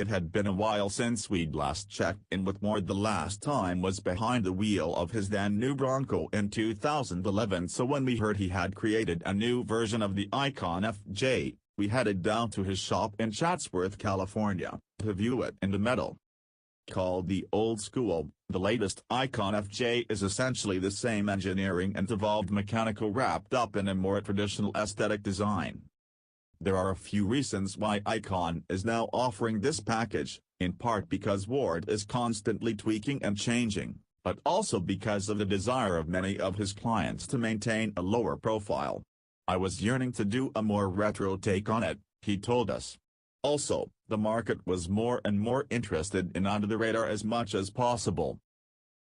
It had been a while since we'd last checked in with Ward. The last time was behind the wheel of his then new Bronco in 2011, so when we heard he had created a new version of the Icon FJ, we headed down to his shop in Chatsworth, California, to view it in the metal. Called the Old School, the latest Icon FJ is essentially the same engineering and evolved mechanical wrapped up in a more traditional aesthetic design. There are a few reasons why Icon is now offering this package, in part because Ward is constantly tweaking and changing, but also because of the desire of many of his clients to maintain a lower profile. "I was yearning to do a more retro take on it," he told us. Also, the market was more and more interested in under the radar as much as possible.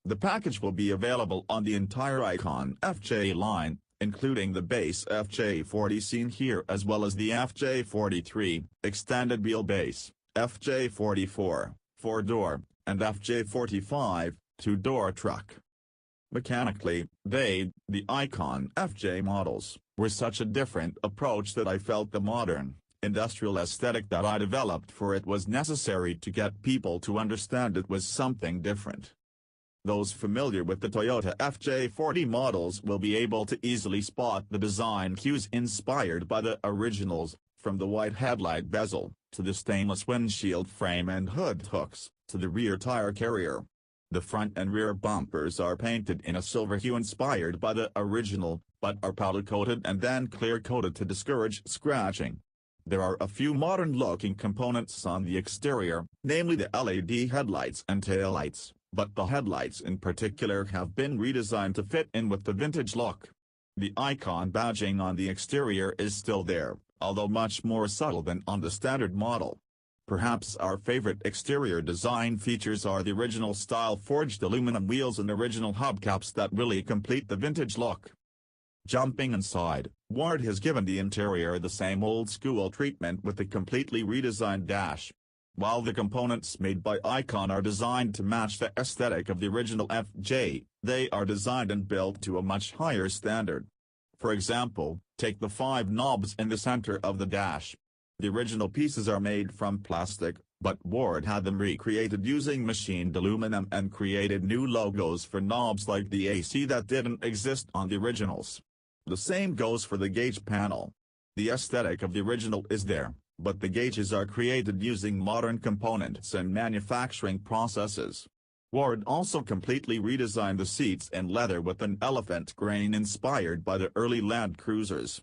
The package will be available on the entire Icon FJ line, including the base FJ40 seen here as well as the FJ43, extended wheelbase, FJ44, 4-door, and FJ45, 2-door truck. Mechanically, the Icon FJ models, were such a different approach that I felt the modern, industrial aesthetic that I developed for it was necessary to get people to understand it was something different. Those familiar with the Toyota FJ40 models will be able to easily spot the design cues inspired by the originals, from the white headlight bezel, to the stainless windshield frame and hood hooks, to the rear tire carrier. The front and rear bumpers are painted in a silver hue inspired by the original, but are powder-coated and then clear-coated to discourage scratching. There are a few modern-looking components on the exterior, namely the LED headlights and taillights, but the headlights in particular have been redesigned to fit in with the vintage look. The Icon badging on the exterior is still there, although much more subtle than on the standard model. Perhaps our favorite exterior design features are the original style forged aluminum wheels and original hubcaps that really complete the vintage look. Jumping inside, Ward has given the interior the same old-school treatment with a completely redesigned dash. While the components made by Icon are designed to match the aesthetic of the original FJ, they are designed and built to a much higher standard. For example, take the 5 knobs in the center of the dash. The original pieces are made from plastic, but Ward had them recreated using machined aluminum and created new logos for knobs like the AC that didn't exist on the originals. The same goes for the gauge panel. The aesthetic of the original is there, but the gauges are created using modern components and manufacturing processes. Ward also completely redesigned the seats in leather with an elephant grain inspired by the early Land Cruisers.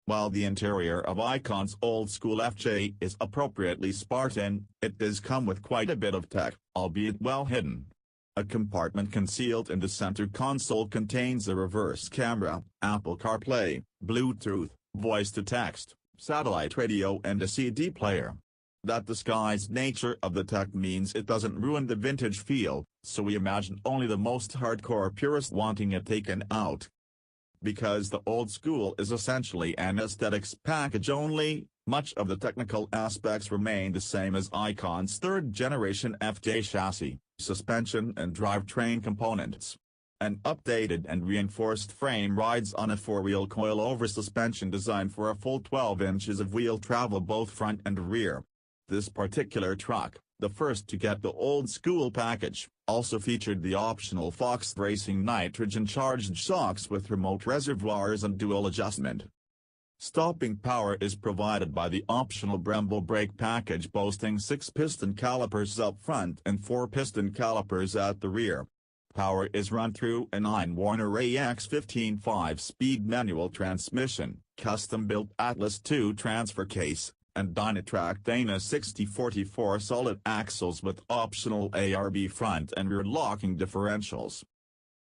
While the interior of Icon's old-school FJ is appropriately Spartan, it does come with quite a bit of tech, albeit well hidden. A compartment concealed in the center console contains a reverse camera, Apple CarPlay, Bluetooth, voice-to-text, satellite radio and a CD player. That disguised nature of the tech means it doesn't ruin the vintage feel, so we imagine only the most hardcore purists wanting it taken out. Because the old school is essentially an aesthetics package only, much of the technical aspects remain the same as Icon's third-generation FJ chassis, suspension and drivetrain components. An updated and reinforced frame rides on a 4-wheel coil-over suspension designed for a full 12 inches of wheel travel both front and rear. This particular truck, the first to get the old-school package, also featured the optional Fox Racing nitrogen-charged shocks with remote reservoirs and dual adjustment. Stopping power is provided by the optional Brembo brake package boasting 6 piston calipers up front and 4 piston calipers at the rear. Power is run through a 9-Warner AX15 5-speed manual transmission, custom-built Atlas II transfer case, and Dynatrac Dana 6044 solid axles with optional ARB front and rear locking differentials.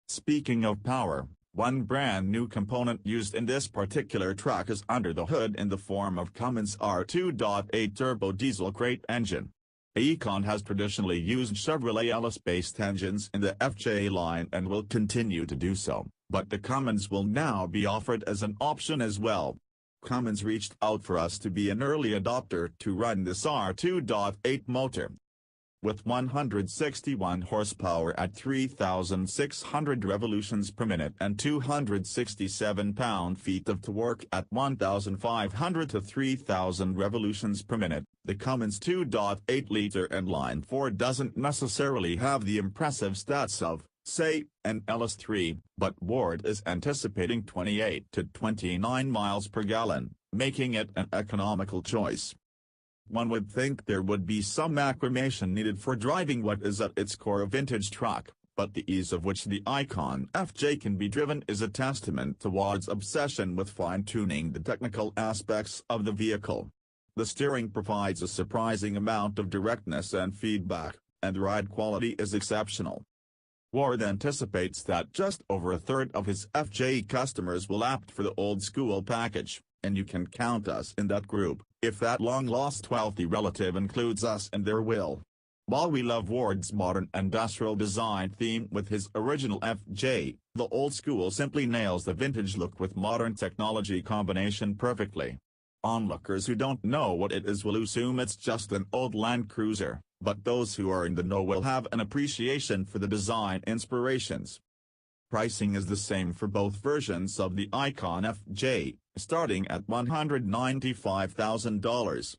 Speaking of power, one brand new component used in this particular truck is under the hood in the form of Cummins R2.8 turbo diesel crate engine. Icon has traditionally used Chevrolet Ellis-based engines in the FJ line and will continue to do so, but the Cummins will now be offered as an option as well. Cummins reached out for us to be an early adopter to run this R2.8 motor. With 161 horsepower at 3,600 revolutions per minute and 267 pound-feet of torque at 1,500 to 3,000 revolutions per minute, the Cummins 2.8-liter inline-4 doesn't necessarily have the impressive stats of, say, an LS3, but Ward is anticipating 28 to 29 miles per gallon, making it an economical choice. One would think there would be some acclimation needed for driving what is at its core a vintage truck, but the ease of which the Icon FJ can be driven is a testament to Ward's obsession with fine-tuning the technical aspects of the vehicle. The steering provides a surprising amount of directness and feedback, and ride quality is exceptional. Ward anticipates that just over a third of his FJ customers will opt for the old-school package, and you can count us in that group, if that long-lost wealthy relative includes us in their will. While we love Ward's modern industrial design theme with his original FJ, the old school simply nails the vintage look with modern technology combination perfectly. Onlookers who don't know what it is will assume it's just an old Land Cruiser, but those who are in the know will have an appreciation for the design inspirations. Pricing is the same for both versions of the Icon FJ, starting at $195,000.